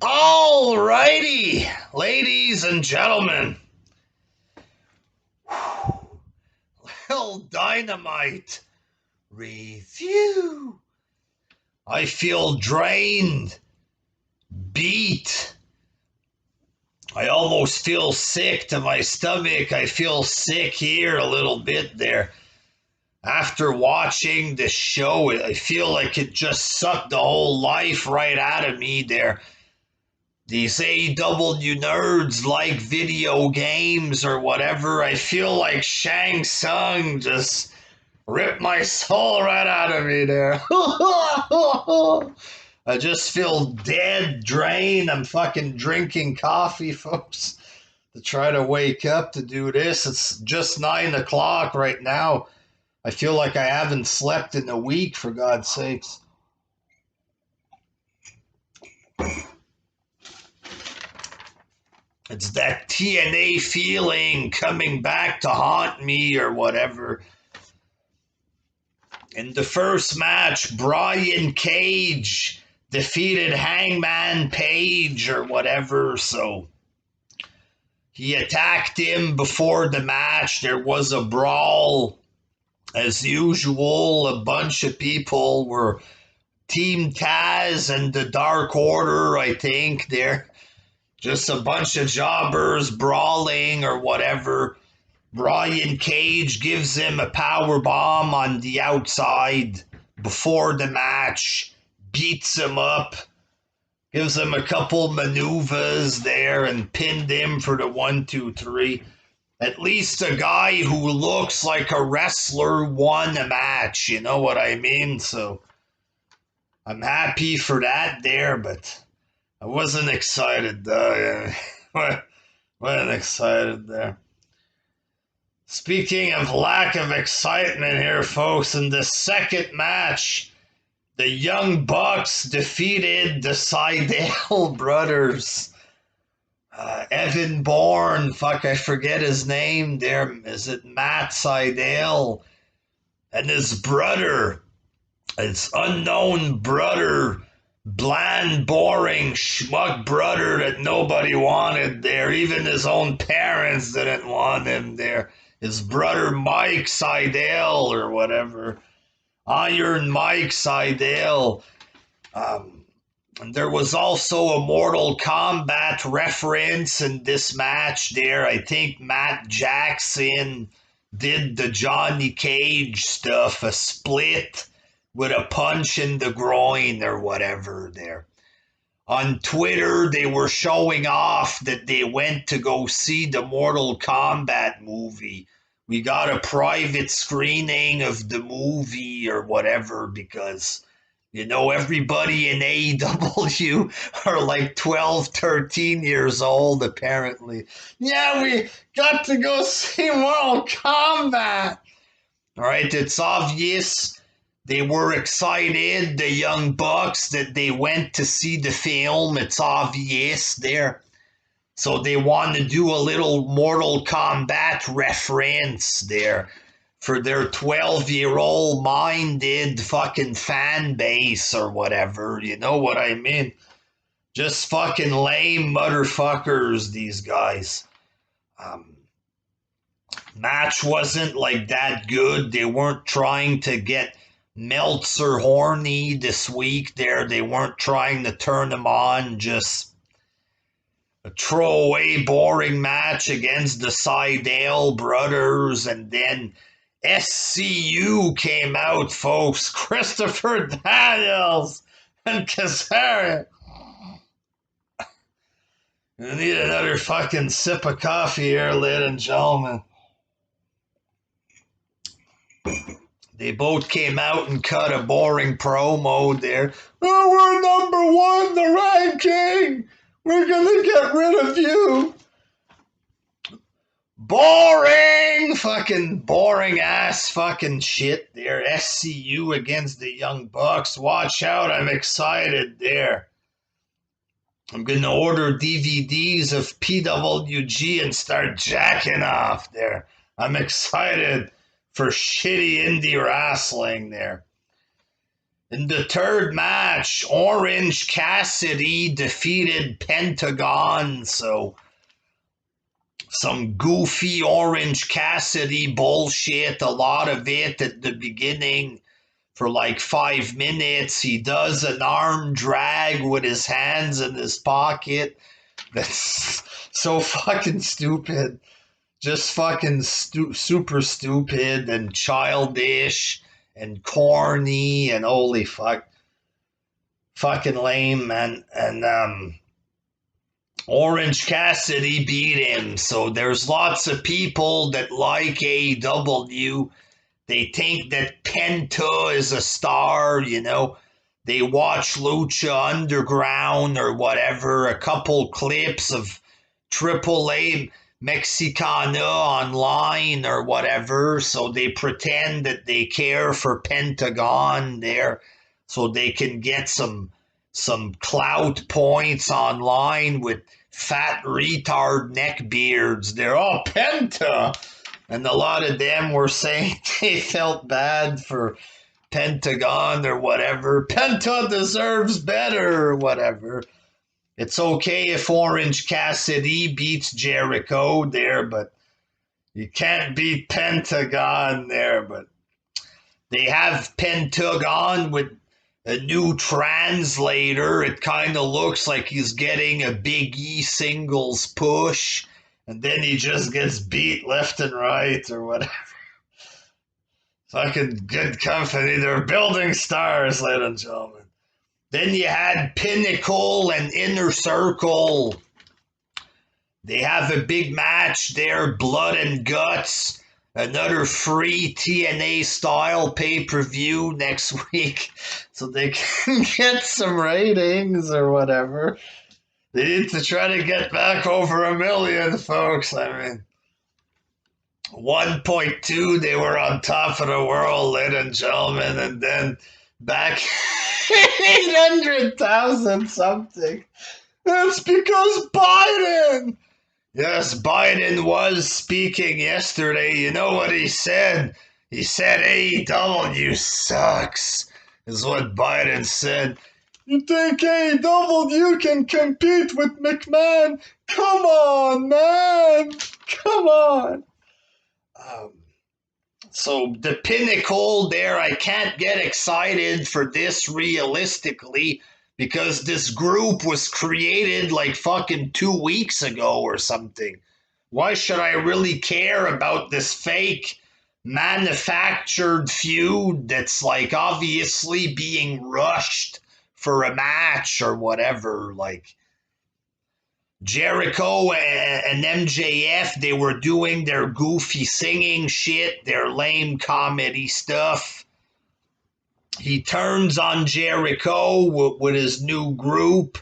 All righty, ladies and gentlemen. Well, Dynamite review. I feel drained, beat. I almost feel sick to my stomach. I feel sick here a little bit there. After watching the show, I feel like it just sucked the whole life right out of me there. These AEW nerds like video games or whatever. I feel like Shang Tsung just ripped my soul right out of me there. I just feel dead, drained. I'm fucking drinking coffee, folks, to try to wake up to do this. It's just 9 o'clock right now. I feel like I haven't slept in a week, for God's sakes. It's that TNA feeling coming back to haunt me or whatever. In the first match, Brian Cage defeated Hangman Page or whatever, so he attacked him before the match. There was a brawl. As usual, a bunch of people were Team Taz and the Dark Order, I think. They're just a bunch of jobbers brawling or whatever. Brian Cage gives him a power bomb on the outside before the match, beats him up, gives him a couple maneuvers there, and pinned him for the 1, 2, 3. At least a guy who looks like a wrestler won a match, you know what I mean? So I'm happy for that there, but I wasn't excited though. Wasn't excited there. Speaking of lack of excitement here, folks, in the second match, the Young Bucks defeated the Sydal brothers. Evan Bourne, I forget his name there. Is it Matt Sydal? And his brother, his unknown brother, bland, boring, schmuck brother that nobody wanted there. Even his own parents didn't want him there. His brother Mike Sydal or whatever. Iron Mike Sydal. There was also a Mortal Kombat reference in this match there. I think Matt Jackson did the Johnny Cage stuff, a split with a punch in the groin or whatever there. On Twitter, they were showing off that they went to go see the Mortal Kombat movie. We got a private screening of the movie or whatever because, you know, everybody in AEW are like 12, 13 years old, apparently. Yeah, we got to go see Mortal Kombat. All right, it's obvious they were excited, the Young Bucks, that they went to see the film. It's obvious there. So they want to do a little Mortal Kombat reference there for their 12-year-old minded fucking fan base or whatever. You know what I mean? Just fucking lame motherfuckers, these guys. Match wasn't like that good. They weren't trying to get Meltzer horny this week there. They weren't trying to turn him on. Just a throwaway boring match against the Sydal brothers, and then SCU came out, folks. Christopher Daniels and Kazarian. I need another fucking sip of coffee here, ladies and gentlemen. They both came out and cut a boring promo there. Oh, we're number one, the ranking. We're gonna get rid of you. Boring! Fucking boring ass fucking shit there. SCU against the Young Bucks. Watch out, I'm excited there. I'm gonna order DVDs of PWG and start jacking off there. I'm excited for shitty indie wrestling there. In the third match, Orange Cassidy defeated Pentagon, so some goofy Orange Cassidy bullshit, a lot of it at the beginning for like 5 minutes. He does an arm drag with his hands in his pocket. That's so fucking stupid. Just fucking super stupid and childish and corny and holy fuck. Fucking lame, man. And Orange Cassidy beat him. So there's lots of people that like AEW. They think that Penta is a star, you know. They watch Lucha Underground or whatever, a couple clips of AAA Mexicana online or whatever. So they pretend that they care for Pentagon there so they can get some clout points online with fat retard neckbeards. They're all Penta. And a lot of them were saying they felt bad for Pentagon or whatever. Penta deserves better or whatever. It's okay if Orange Cassidy beats Jericho there, but you can't beat Pentagon there. But they have Pentagon with a new translator. It kind of looks like he's getting a Big E singles push, and then he just gets beat left and right or whatever. Fucking good company. They're building stars, ladies and gentlemen. Then you had Pinnacle and Inner Circle. They have a big match there, Blood and Guts. Another free TNA style pay-per-view next week so they can get some ratings or whatever. They need to try to get back over 1 million, folks. I mean, 1.2, they were on top of the world, ladies and gentlemen, and then back 800,000 something. That's because Biden. Yes, Biden was speaking yesterday. You know what he said? He said AEW sucks, is what Biden said. You think AEW can compete with McMahon? Come on, man. Come on. So the Pinnacle there, I can't get excited for this realistically because this group was created like fucking 2 weeks ago or something. Why should I really care about this fake manufactured feud that's like obviously being rushed for a match or whatever? Like Jericho and MJF, they were doing their goofy singing shit, their lame comedy stuff. He turns on Jericho with his new group.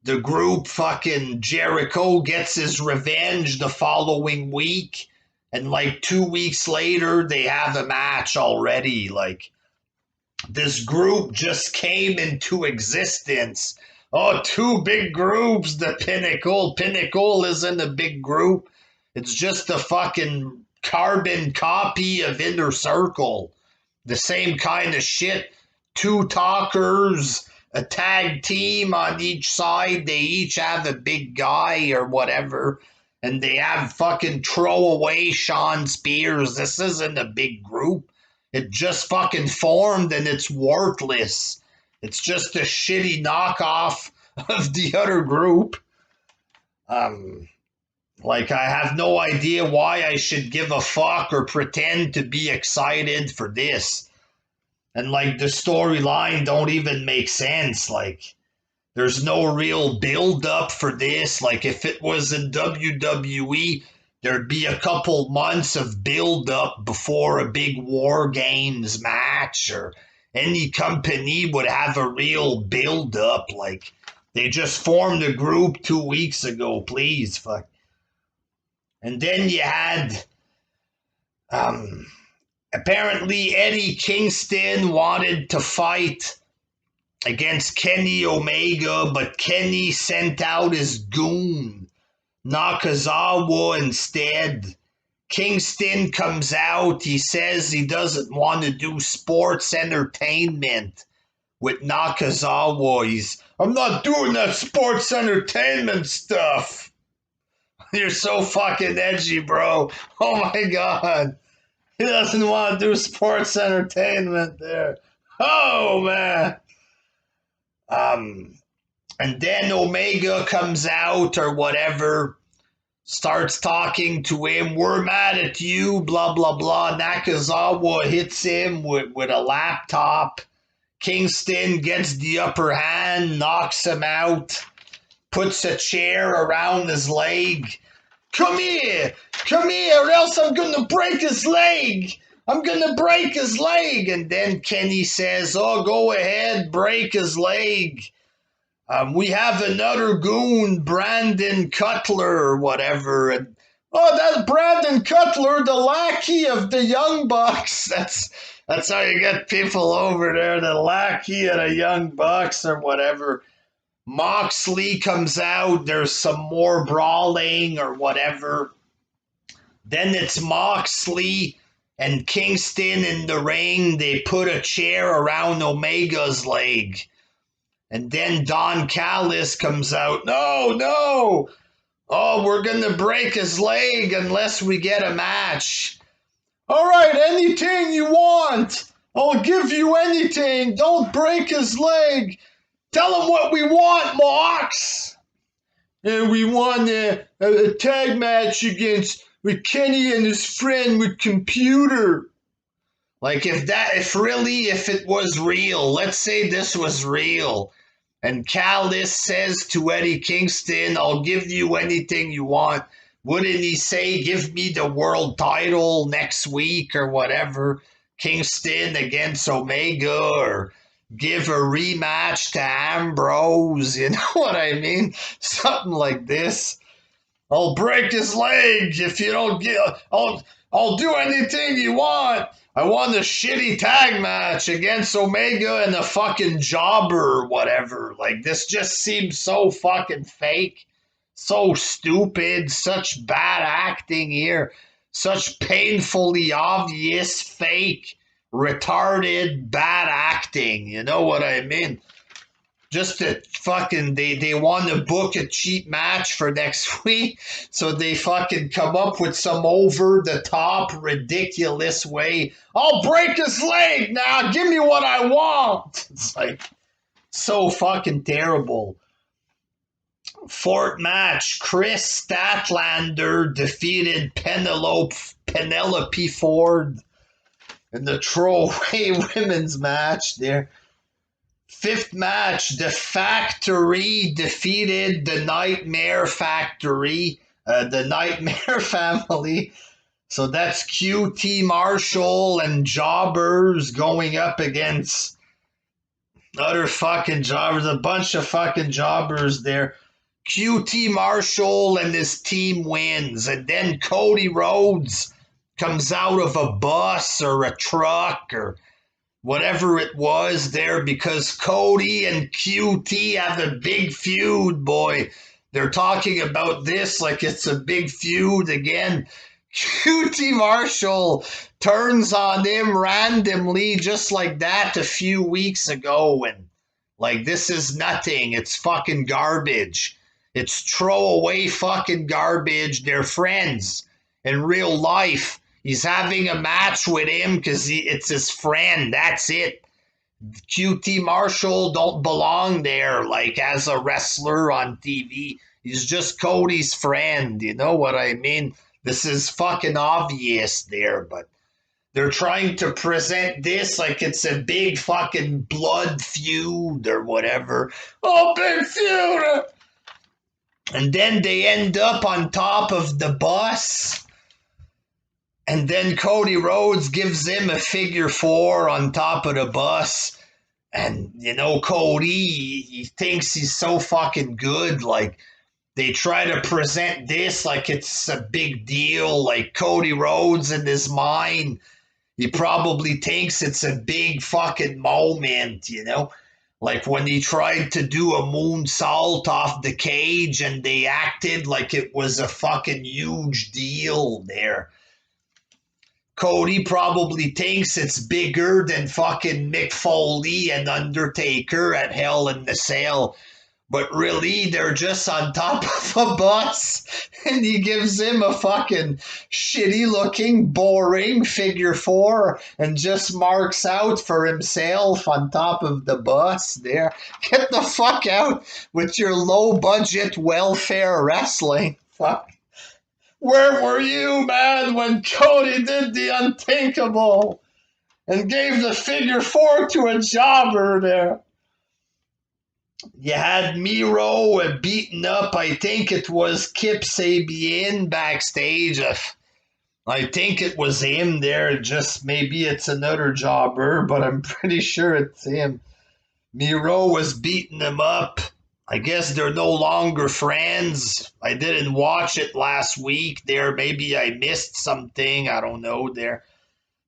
The group fucking Jericho gets his revenge the following week. And like 2 weeks later, they have a match already. Like, this group just came into existence. Oh, 2 big groups, the Pinnacle. Pinnacle isn't a big group. It's just a fucking carbon copy of Inner Circle. The same kind of shit. 2 talkers, a tag team on each side. They each have a big guy or whatever. And they have fucking throwaway Sean Spears. This isn't a big group. It just fucking formed and it's worthless. It's just a shitty knockoff of the other group. Like, I have no idea why I should give a fuck or pretend to be excited for this. And, like, the storyline don't even make sense. Like, there's no real build-up for this. Like, if it was in WWE, there'd be a couple months of build-up before a big War Games match, or any company would have a real build-up. Like, they just formed a group 2 weeks ago, please, fuck. And then you had, apparently Eddie Kingston wanted to fight against Kenny Omega, but Kenny sent out his goon, Nakazawa, instead. Kingston comes out. He says he doesn't want to do sports entertainment. with Nakazawa. I'm not doing that sports entertainment stuff. You're so fucking edgy, bro. Oh my god. He doesn't want to do sports entertainment there. Oh man. And then Omega comes out or whatever, starts talking to him. We're mad at you, blah blah blah. Nakazawa hits him with a laptop. Kingston gets the upper hand, knocks him out, puts a chair around his leg. Come here, or else I'm gonna break his leg. I'm gonna break his leg. And then Kenny says, oh, go ahead, break his leg. We have another goon, Brandon Cutler or whatever. And, oh, that's Brandon Cutler, the lackey of the Young Bucks. That's how you get people over there, the lackey of the Young Bucks or whatever. Moxley comes out. There's some more brawling or whatever. Then it's Moxley and Kingston in the ring. They put a chair around Omega's leg. And then Don Callis comes out. No. Oh, we're going to break his leg unless we get a match. All right, anything you want. I'll give you anything. Don't break his leg. Tell him what we want, Mox. And we want a tag match with Kenny and his friend with Computer. Like if it was real, let's say this was real, and Callis says to Eddie Kingston, I'll give you anything you want, wouldn't he say, give me the world title next week or whatever, Kingston against Omega, or give a rematch to Ambrose, you know what I mean? Something like this. I'll break his leg if you don't get, I'll do anything you want. I want a shitty tag match against Omega and a fucking jobber or whatever. Like, this just seems so fucking fake, so stupid, such bad acting here, such painfully obvious, fake, retarded, bad acting. You know what I mean? Just to fucking, they want to book a cheap match for next week, so they fucking come up with some over-the-top, ridiculous way. I'll break his leg now, give me what I want. It's like, so fucking terrible. Fourth match, Chris Statlander defeated Penelope Ford in the throwaway women's match there. Fifth match, The Factory defeated the Nightmare Factory, the Nightmare Family. So that's QT Marshall and Jobbers going up against other fucking jobbers, a bunch of fucking jobbers there. QT Marshall and his team wins, and then Cody Rhodes comes out of a bus or a truck or whatever it was there, because Cody and QT have a big feud, boy. They're talking about this like it's a big feud again. QT Marshall turns on him randomly just like that a few weeks ago, and like, this is nothing. It's fucking garbage. It's throwaway fucking garbage. They're friends in real life. He's having a match with him because it's his friend. That's it. QT Marshall don't belong there, like, as a wrestler on TV. He's just Cody's friend. You know what I mean? This is fucking obvious there, but they're trying to present this like it's a big fucking blood feud or whatever. Oh, big feud! And then they end up on top of the bus. And then Cody Rhodes gives him a figure four on top of the bus. And, you know, Cody, he thinks he's so fucking good. Like, they try to present this like it's a big deal. Like, Cody Rhodes in his mind, he probably thinks it's a big fucking moment, you know? Like when he tried to do a moonsault off the cage and they acted like it was a fucking huge deal there. Cody probably thinks it's bigger than fucking Mick Foley and Undertaker at Hell in the Cell. But really, they're just on top of a bus, and he gives him a fucking shitty looking, boring figure four and just marks out for himself on top of the bus there. Get the fuck out with your low budget welfare wrestling. Fuck. Where were you, man, when Cody did the unthinkable and gave the figure four to a jobber there? You had Miro beaten up. I think it was Kip Sabian backstage. I think it was him there. Just maybe it's another jobber, but I'm pretty sure it's him. Miro was beating him up. I guess they're no longer friends. I didn't watch it last week there. Maybe I missed something. I don't know there.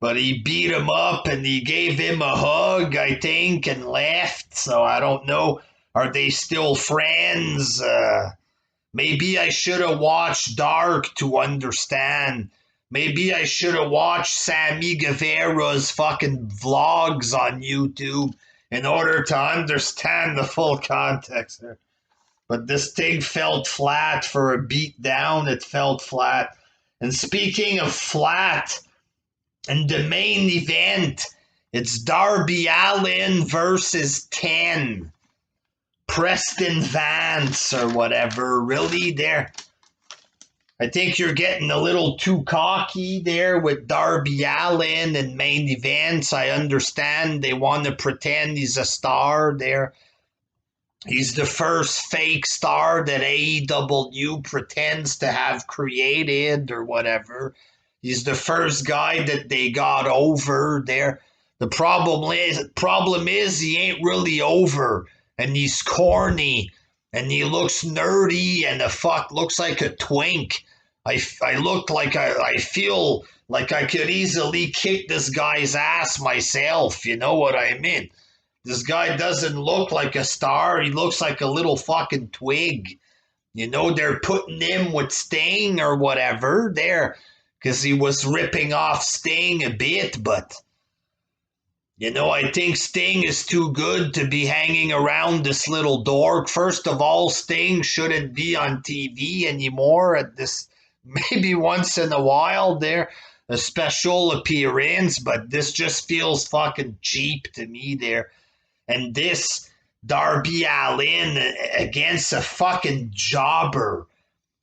But he beat him up and he gave him a hug, I think, and left. So I don't know. Are they still friends? Maybe I should have watched Dark to understand. Maybe I should have watched Sammy Guevara's fucking vlogs on YouTube in order to understand the full context there. But this thing felt flat for a beat down. It felt flat. And speaking of flat, in the main event, it's Darby Allin versus 10. Preston Vance or whatever. Really there? I think you're getting a little too cocky there with Darby Allin and main events. I understand they want to pretend he's a star there. He's the first fake star that AEW pretends to have created or whatever. He's the first guy that they got over there. The problem is he ain't really over. And he's corny, and he looks nerdy, and the fuck looks like a twink. I feel like I could easily kick this guy's ass myself. You know what I mean? This guy doesn't look like a star. He looks like a little fucking twig. You know, they're putting him with Sting or whatever there because he was ripping off Sting a bit, but you know, I think Sting is too good to be hanging around this little dork. First of all, Sting shouldn't be on TV anymore at this, maybe once in a while there, a special appearance, but this just feels fucking cheap to me there. And this Darby Allin against a fucking jobber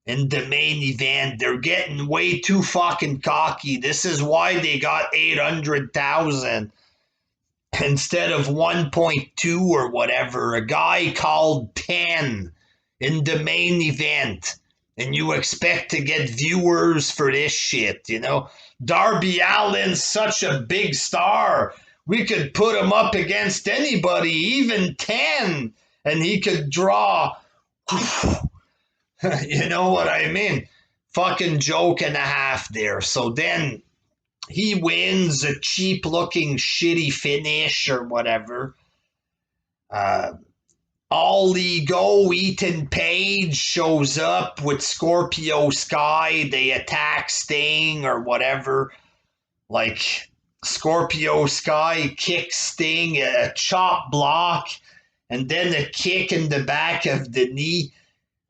in the main event, they're getting way too fucking cocky. This is why they got 800,000. Instead of 1.2 or whatever, a guy called 10 in the main event, and you expect to get viewers for this shit, you know? Darby Allin's such a big star. We could put him up against anybody, even 10, and he could draw. You know what I mean? Fucking joke and a half there. So then he wins a cheap-looking, shitty finish or whatever. All Ego, Ethan Page shows up with Scorpio Sky. They attack Sting or whatever. Like, Scorpio Sky kicks Sting, a chop block, and then a kick in the back of the knee.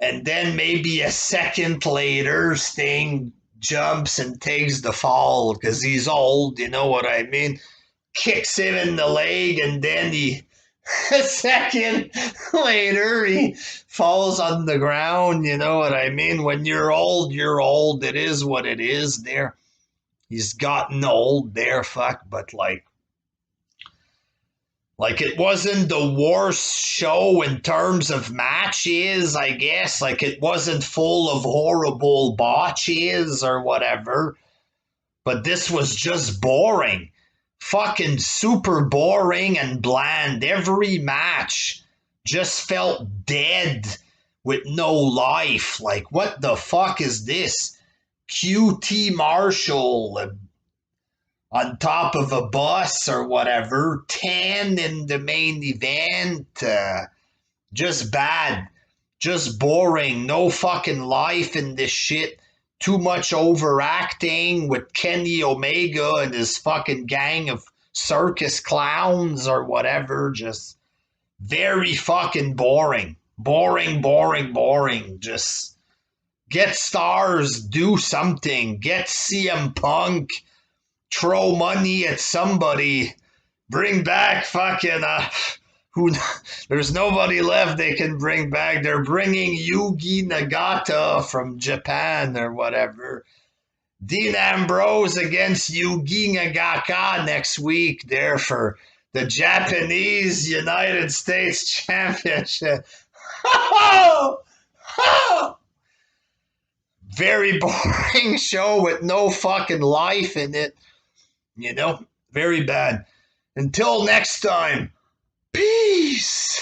And then maybe a second later, Sting jumps and takes the fall because he's old, you know what I mean? Kicks him in the leg, and then a second later, he falls on the ground, you know what I mean? When you're old, you're old. It is what it is there. He's gotten old there, fuck, but like it wasn't the worst show in terms of matches, I guess. Like, it wasn't full of horrible botches or whatever. But this was just boring. Fucking super boring and bland. Every match just felt dead with no life. Like, what the fuck is this? QT Marshall on top of a bus or whatever, 10 in the main event, just bad, just boring, no fucking life in this shit, too much overacting with Kenny Omega and his fucking gang of circus clowns or whatever. Just very fucking boring. Boring. Just get stars, do something. Get CM Punk, throw money at somebody, bring back fucking who there's nobody left they can bring back. They're bringing Yugi Nagata from Japan or whatever. Dean Ambrose against Yugi Nagata next week there for the Japanese United States Championship. Very boring show with no fucking life in it. Very bad. Until next time, peace.